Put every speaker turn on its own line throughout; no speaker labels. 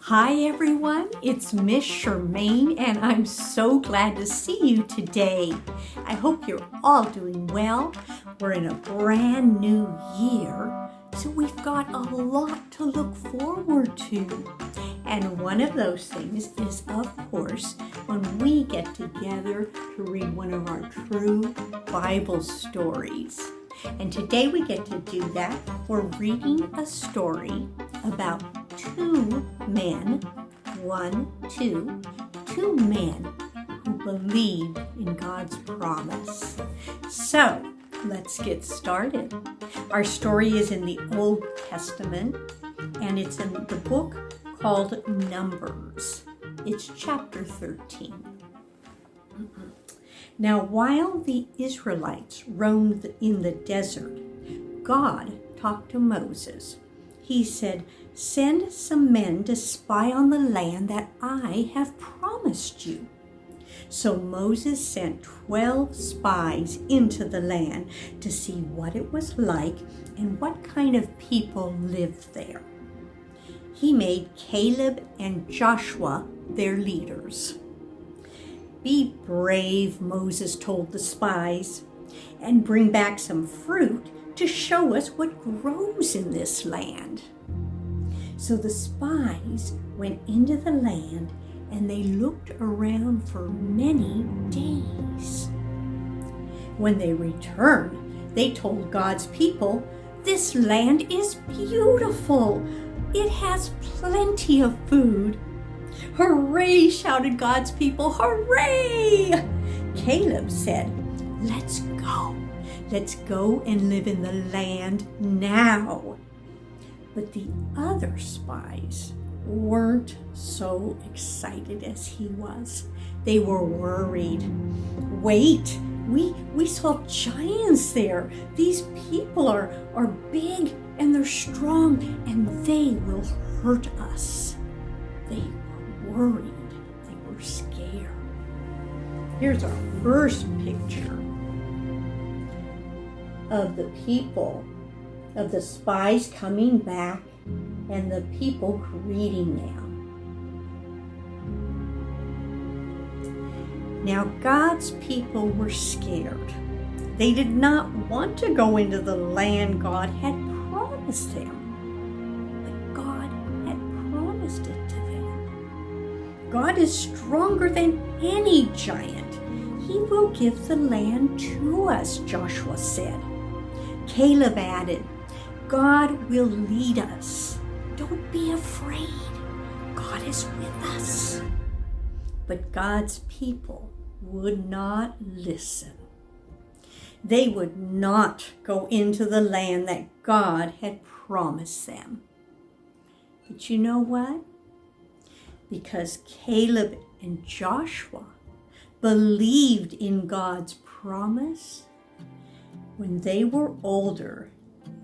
Hi everyone, it's Miss Shermane and I'm so glad to see you today. I hope you're all doing well. We're in a brand new year, so we've got a lot to look forward to. And one of those things is, of course, when we get together to read one of our true Bible stories. And today we get to do that. We're reading a story about two men who believed in God's promise. So let's get started. Our story is in the Old Testament, and it's in the book called Numbers. It's chapter 13. Now, while the Israelites roamed in the desert, God talked to Moses. He said, "Send some men to spy on the land that I have promised you." So Moses sent 12 spies into the land to see what it was like and what kind of people lived there. He made Caleb and Joshua their leaders. "Be brave," Moses told the spies, "and bring back some fruit to show us what grows in this land." So the spies went into the land and they looked around for many days. When they returned, they told God's people, "This land is beautiful. It has plenty of food." "Hooray!" shouted God's people. "Hooray!" Caleb said, "Let's go. Let's go and live in the land now." But the other spies weren't so excited as he was. They were worried. "Wait, we saw giants there. These people are big and they're strong and they will hurt us." They were worried. They were scared. Here's our first picture of the people, of the spies coming back and the people greeting them. Now, God's people were scared. They did not want to go into the land God had promised them. But God had promised it to them. God is stronger than any giant. He will give the land to us, Joshua said. Caleb added, "God will lead us. Don't be afraid. God is with us." But God's people would not listen. They would not go into the land that God had promised them. But you know what? Because Caleb and Joshua believed in God's promise, when they were older,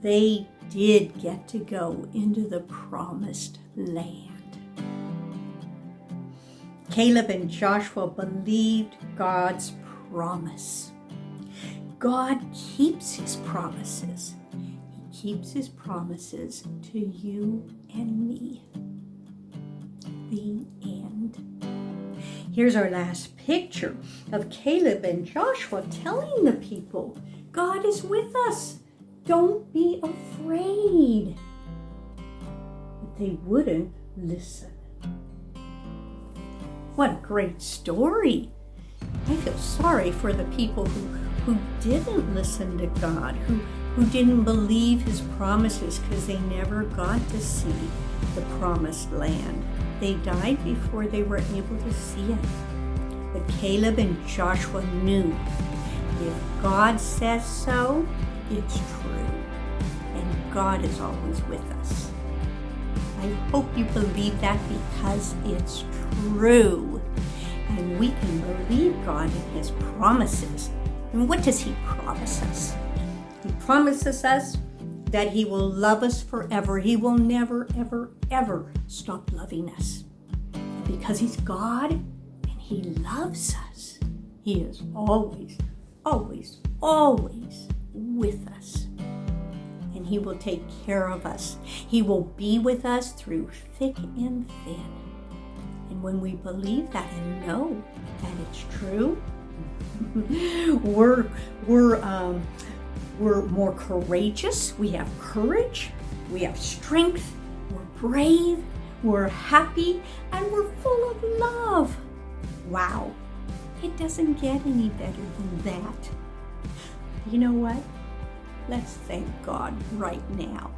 they did get to go into the promised land. Caleb and Joshua believed God's promise. God keeps his promises. He keeps his promises to you and me. The end. Here's our last picture of Caleb and Joshua telling the people, "God is with us. Don't be afraid." But they wouldn't listen. What a great story. I feel sorry for the people who didn't listen to God, who didn't believe his promises because they never got to see the promised land. They died before they were able to see it. But Caleb and Joshua knew, if God says so, it's true. And God is always with us. I hope you believe that because it's true. And we can believe God in his promises. And what does he promise us? He promises us that he will love us forever. He will never, ever, ever stop loving us. Because he's God and he loves us. He is always, always, always with us. And and He will take care of us. He will be with us through thick and thin. And when we believe that and know that it's true, we're more courageous. We have courage. We have strength. We're brave. We're happy, and we're full of love. Wow, it doesn't get any better than that. You know what? Let's thank God right now.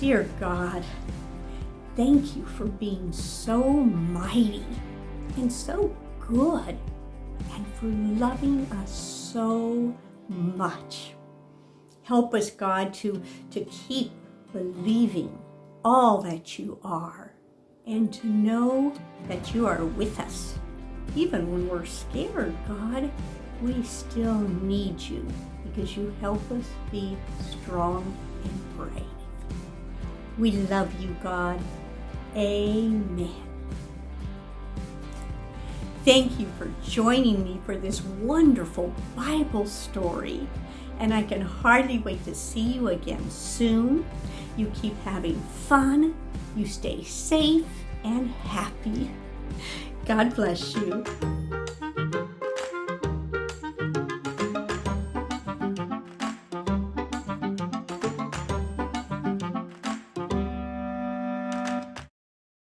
Dear God, thank you for being so mighty and so good, and for loving us so much. Help us, God, to keep believing all that you are, and to know that you are with us. Even when we're scared, God, we still need you, because you help us be strong and brave. We love you, God. Amen. Thank you for joining me for this wonderful Bible story, and I can hardly wait to see you again soon. You keep having fun, you stay safe and happy. God bless you.